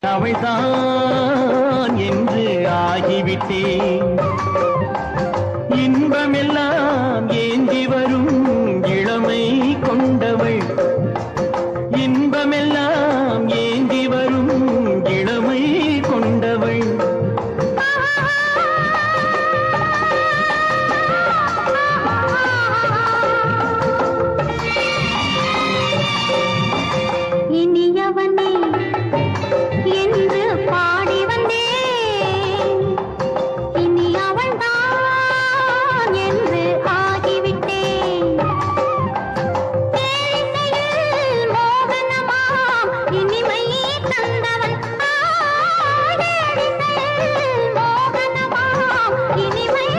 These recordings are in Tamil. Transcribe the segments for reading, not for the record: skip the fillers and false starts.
அவள்தான் என்று ஆகிவிட்டேன். இன்பமெல்லாம் ஏந்தி வரும் இளமை கொண்டவள், இன்பமெல்லாம் ஏந்தி வரும் இளமை கொண்டவள். இனியவனே என்று பாடி வந்தேன், இனி அவள்தான் என்று ஆகிவிட்டேன். தேனிசையில் மோகனமாம் இனிமை தந்தவன், தேனிசையில் மோகனமாம் இனிமை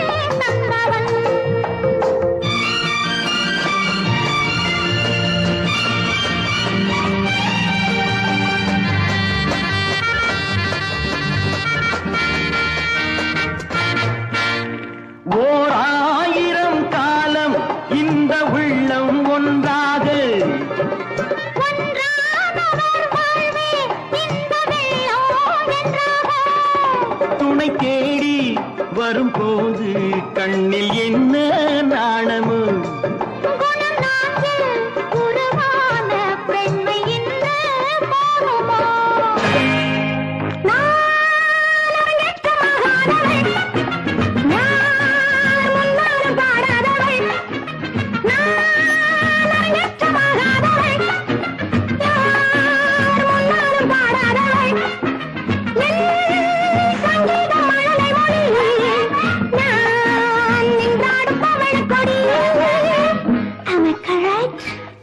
தந்தவன். ஓர் ஆயிரம் காலம் இந்த உள்ளம் ஒன்றாக துணை தேடி வரும்போது கண்ணில் என்ன நாணமோ?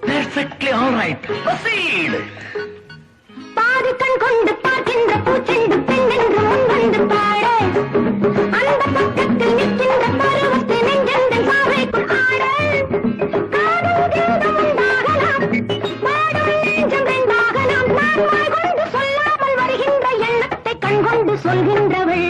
Perfectly all right. Proceed. பாதி கண் கொண்டு பார்க்கின்ற பூச்செண்டு பெண் என்று முன் வந்து பாட, அந்த பக்கத்தில் நிற்கின்ற பருவத்தை நெஞ்செந்தன் பாவைக்குள் ஆட. காதல் கீதம் உண்டாகலாம், பாடும் நெஞ்சம் ரெண்டாகலாம். நான் வாய் கொண்டு சொல்லாமல் வருகின்ற எண்ணத்தை கண் கொண்டு சொல்கின்றவள்.